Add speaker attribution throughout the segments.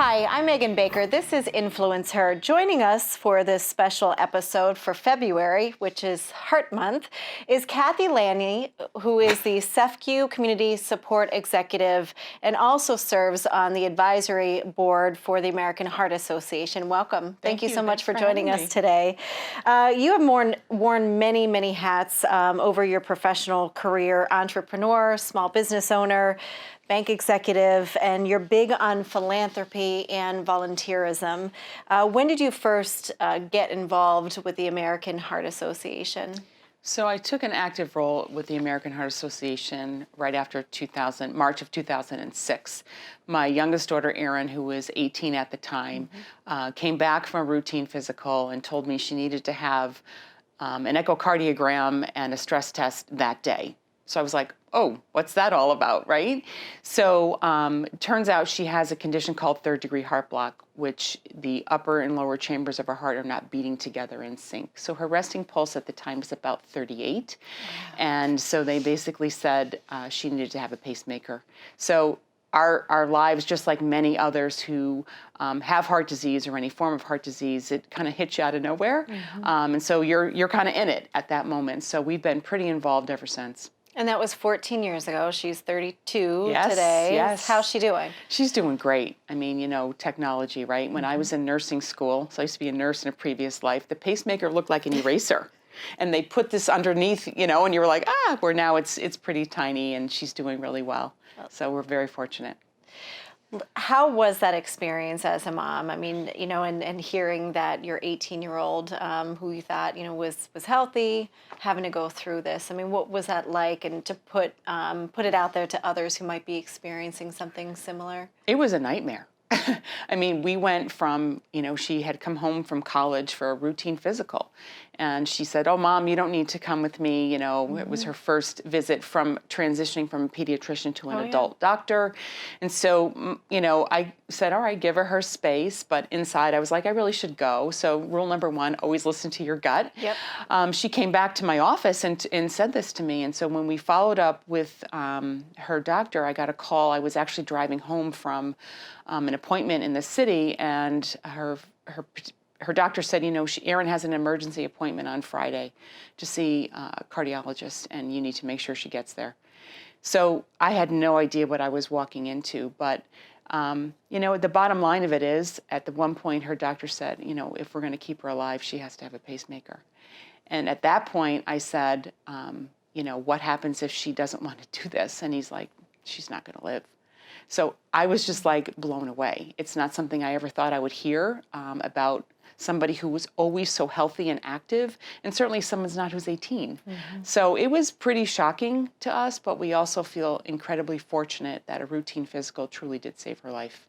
Speaker 1: Hi, I'm Megan Baker. This is InfluenceHER. Joining us for this special episode for February, which is Heart Month, is Kathy Lanni, who is the SEFCU Community Support Executive and also serves on the advisory board for the American Heart Association. Welcome. Thank you so much for joining us today. You have worn many, many hats over your professional career: entrepreneur, small business owner, bank executive, and you're big on philanthropy and volunteerism. When did you first get involved with the American Heart Association?
Speaker 2: So I took an active role with the American Heart Association right after March of 2006. My youngest daughter, Erin, who was 18 at the time, came back from a routine physical and told me she needed to have an echocardiogram and a stress test that day. So I was like, oh, what's that all about, right? So turns out she has a condition called third-degree heart block, which the upper and lower chambers of her heart are not beating together in sync. So her resting pulse at the time was about 38. Wow. And so they basically said she needed to have a pacemaker. So our lives, just like many others who have heart disease or any form of heart disease, it kind of hits you out of nowhere. And so you're kind of in it at that moment. So we've been pretty involved ever since.
Speaker 1: And that was 14 years ago. She's 32
Speaker 2: yes,
Speaker 1: today.
Speaker 2: Yes.
Speaker 1: How's she doing?
Speaker 2: She's doing great. I mean, you know, technology, right? When I was in nursing school, so I used to be a nurse in a previous life, the pacemaker looked like an eraser. And they put this underneath, you know, and you were like, where now it's pretty tiny, and she's doing really well. So we're very fortunate.
Speaker 1: How was that experience as a mom? I mean, you know, and hearing that your 18-year-old, who you thought, you know, was healthy, having to go through this. I mean, what was that like? And to put it out there to others who might be experiencing something similar? It
Speaker 2: was a nightmare. I mean, we went from, you know, she had come home from college for a routine physical. And she said, oh, Mom, you don't need to come with me. You know, it was her first visit from transitioning from a pediatrician to an adult doctor. And so, you know, I said, all right, give her space. But inside, I was like, I really should go. So rule number one, always listen to your gut.
Speaker 1: Yep.
Speaker 2: She came back to my office and said this to me. And so when we followed up with her doctor, I got a call. I was actually driving home from an appointment in the city, and her doctor said, you know, Erin has an emergency appointment on Friday to see a cardiologist, and you need to make sure she gets there. So I had no idea what I was walking into, but you know, the bottom line of it is, at the one point, her doctor said, you know, if we're going to keep her alive, she has to have a pacemaker. And at that point, I said, you know, what happens if she doesn't want to do this? And he's like, she's not going to live. So I was just like blown away. It's not something I ever thought I would hear about somebody who was always so healthy and active, and certainly someone's not who's 18. So it was pretty shocking to us, but we also feel incredibly fortunate that a routine physical truly did save her life.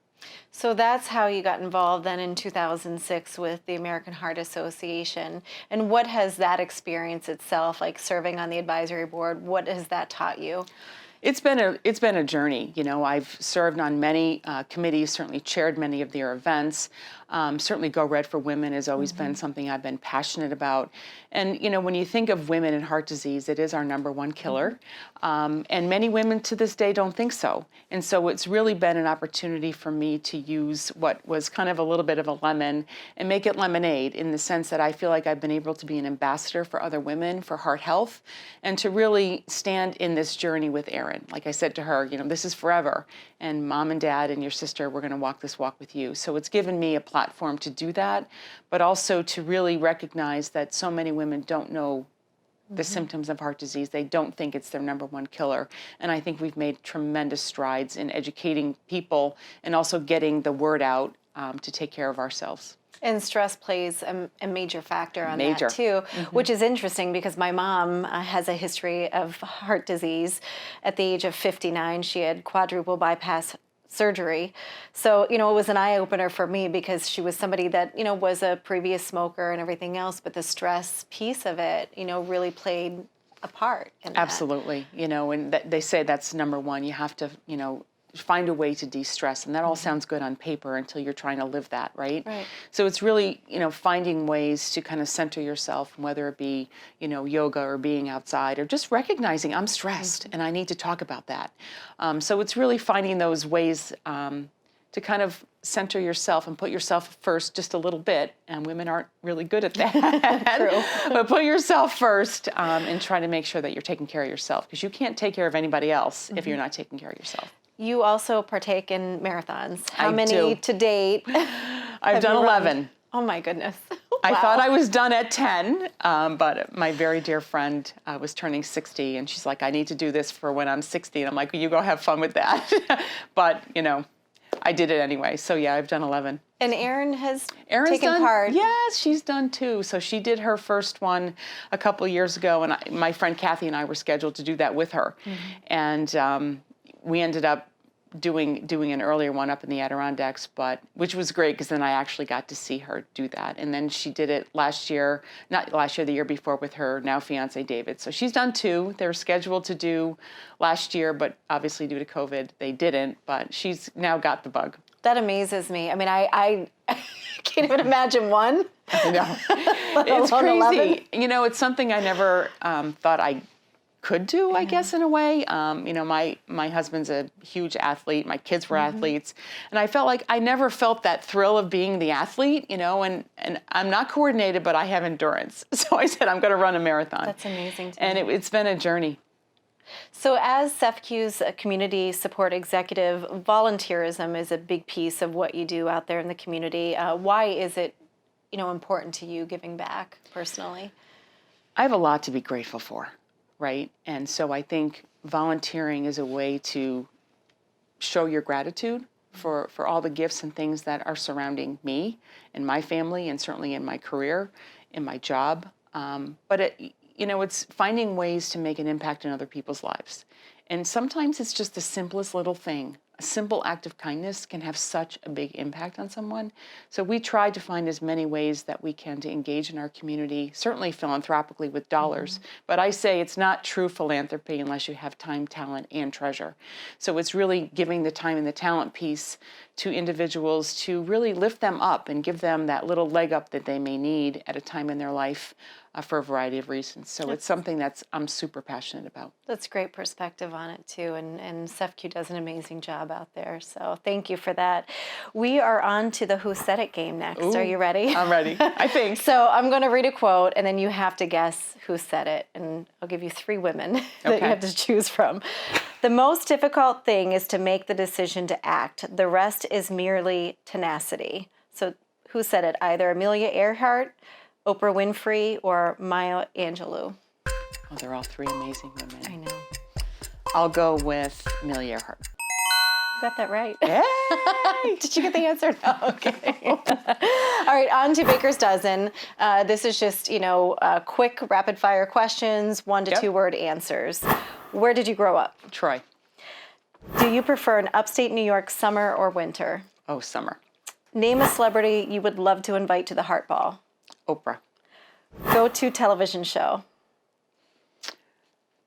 Speaker 1: So that's how you got involved then in 2006 with the American Heart Association. And what has that experience itself, like serving on the advisory board, what has that taught you?
Speaker 2: It's been a journey. You know, I've served on many committees, certainly chaired many of their events. Certainly Go Red for Women has always been something I've been passionate about. And, you know, when you think of women and heart disease, it is our #1 killer. And many women to this day don't think so. And so it's really been an opportunity for me to use what was kind of a little bit of a lemon and make it lemonade, in the sense that I feel like I've been able to be an ambassador for other women for heart health, and to really stand in this journey with Erin. Like I said to her, you know, this is forever. And Mom and Dad and your sister, we're going to walk this walk with you. So it's given me a platform to do that, but also to really recognize that so many women don't know the symptoms of heart disease. They don't think it's their #1 killer. And I think we've made tremendous strides in educating people and also getting the word out to take care of ourselves.
Speaker 1: And stress plays a major factor on that too, which is interesting because my mom has a history of heart disease. At the age of 59, she had quadruple bypass surgery. So, you know, it was an eye-opener for me because she was somebody that, you know, was a previous smoker and everything else, but the stress piece of it, you know, really played a part in that.
Speaker 2: Absolutely. You know, and they say that's #1. You have to, you know, find a way to de-stress, and that all sounds good on paper until you're trying to live that, right?
Speaker 1: Right.
Speaker 2: So it's really, you know, finding ways to kind of center yourself, whether it be, you know, yoga or being outside, or just recognizing I'm stressed and I need to talk about that. So it's really finding those ways to kind of center yourself and put yourself first just a little bit, and women aren't really good at that.
Speaker 1: True.
Speaker 2: But put yourself first and try to make sure that you're taking care of yourself, because you can't take care of anybody else if you're not taking care of yourself.
Speaker 1: You also partake in marathons. How
Speaker 2: I
Speaker 1: many
Speaker 2: do.
Speaker 1: to date?
Speaker 2: I've done 11.
Speaker 1: Oh my goodness.
Speaker 2: I
Speaker 1: Wow.
Speaker 2: thought I was done at 10, but my very dear friend was turning 60, and she's like, I need to do this for when I'm 60. And I'm like, well, you go have fun with that. But, you know, I did it anyway. So, yeah, I've done 11.
Speaker 1: And Erin has
Speaker 2: Erin's
Speaker 1: taken
Speaker 2: done,
Speaker 1: part.
Speaker 2: Yes, she's done 2. So she did her first one a couple of years ago, and my friend Kathy and I were scheduled to do that with her. And we ended up doing an earlier one up in the Adirondacks, which was great, because then I actually got to see her do that. And then she did it the year before, with her now fiance David. So she's done 2. They were scheduled to do last year, but obviously due to COVID, they didn't. But she's now got the bug.
Speaker 1: That amazes me. I mean, I can't even imagine one.
Speaker 2: I know.
Speaker 1: Let
Speaker 2: It's
Speaker 1: alone
Speaker 2: crazy.
Speaker 1: 11.
Speaker 2: You know, it's something I never thought I could do, I guess, in a way. You know, my husband's a huge athlete. My kids were athletes. And I felt like I never felt that thrill of being the athlete, you know, and I'm not coordinated, but I have endurance. So I said, I'm going to run a marathon.
Speaker 1: That's amazing to
Speaker 2: And
Speaker 1: me.
Speaker 2: it's been a journey.
Speaker 1: So as SEFCU's community support executive, volunteerism is a big piece of what you do out there in the community. Why is it, you know, important to you, giving back personally?
Speaker 2: I have a lot to be grateful for, right? And so I think volunteering is a way to show your gratitude for all the gifts and things that are surrounding me and my family, and certainly in my career, in my job. But you know, it's finding ways to make an impact in other people's lives. And sometimes it's just the simplest little thing. A simple act of kindness can have such a big impact on someone. So we try to find as many ways that we can to engage in our community, certainly philanthropically with dollars. But I say it's not true philanthropy unless you have time, talent, and treasure. So it's really giving the time and the talent piece to individuals to really lift them up and give them that little leg up that they may need at a time in their life for a variety of reasons. So it's something I'm super passionate about.
Speaker 1: That's great perspective on it too, and SEFCU does an amazing job out there. So thank you for that. We are on to the Who Said It game next.
Speaker 2: Ooh,
Speaker 1: Are you ready?
Speaker 2: I'm ready, I think.
Speaker 1: So I'm going to read a quote, and then you have to guess who said it. And I'll give you 3 women that you
Speaker 2: Okay.
Speaker 1: have to choose from. The most difficult thing is to make the decision to act. The rest is merely tenacity. So who said it? Either Amelia Earhart, Oprah Winfrey, or Maya Angelou?
Speaker 2: Oh, they're all 3 amazing women.
Speaker 1: I know.
Speaker 2: I'll go with Amelia Earhart.
Speaker 1: You got that right.
Speaker 2: Yay!
Speaker 1: Did you get the answer? No. Okay. All right, on to Baker's Dozen. This is just, you know, quick rapid fire questions, 1 to 2 word answers. Where did you grow up?
Speaker 2: Troy.
Speaker 1: Do you prefer an upstate New York summer or winter?
Speaker 2: Oh, summer.
Speaker 1: Name a celebrity you would love to invite to the Heart Ball.
Speaker 2: Oprah.
Speaker 1: Go-to television show.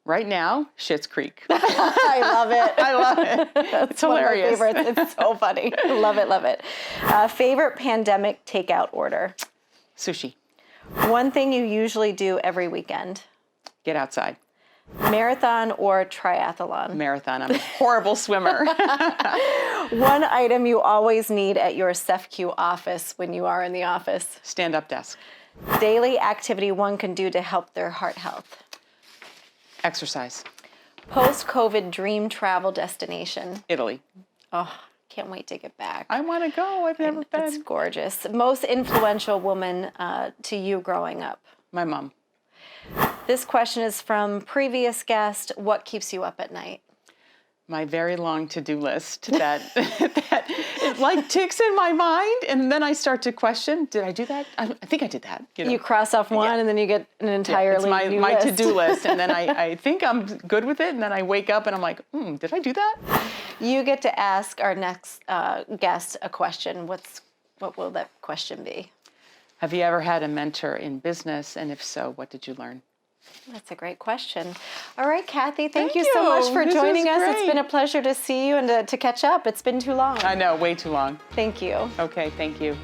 Speaker 2: Right now, Schitt's Creek.
Speaker 1: I love it.
Speaker 2: I love it. It's hilarious.
Speaker 1: One of my favorites. It's so funny. Love it, love it. Favorite pandemic takeout order.
Speaker 2: Sushi.
Speaker 1: One thing you usually do every weekend.
Speaker 2: Get outside.
Speaker 1: Marathon or triathlon.
Speaker 2: Marathon. I'm a horrible swimmer.
Speaker 1: One item you always need at your SEFCU office when you are in the office.
Speaker 2: Stand-up desk.
Speaker 1: Daily activity one can do to help their heart health.
Speaker 2: Exercise.
Speaker 1: Post-COVID dream travel destination.
Speaker 2: Italy.
Speaker 1: Oh, can't wait to get back.
Speaker 2: I want to go. I've never
Speaker 1: It's
Speaker 2: been.
Speaker 1: gorgeous. Most influential woman to you growing up.
Speaker 2: My mom.
Speaker 1: This question is from previous guest. What keeps you up at night?
Speaker 2: My very long to-do list that it like ticks in my mind, and then I start to question, did I do that? I think I did that. You know?
Speaker 1: You cross off one and then you get an entirely
Speaker 2: It's
Speaker 1: new
Speaker 2: my
Speaker 1: list.
Speaker 2: to-do list, and then I think I'm good with it, and then I wake up and I'm like, did I do that?
Speaker 1: You get to ask our next guest a question. What will that question be?
Speaker 2: Have you ever had a mentor in business, and if so, what did you learn?
Speaker 1: That's a great question. All right, Kathy, thank you
Speaker 2: Thank
Speaker 1: so
Speaker 2: you.
Speaker 1: much for
Speaker 2: This
Speaker 1: joining
Speaker 2: is
Speaker 1: us. It's
Speaker 2: great.
Speaker 1: been a pleasure to see you and to catch up. It's been too long.
Speaker 2: I know, way too long.
Speaker 1: Thank you.
Speaker 2: Okay, thank you.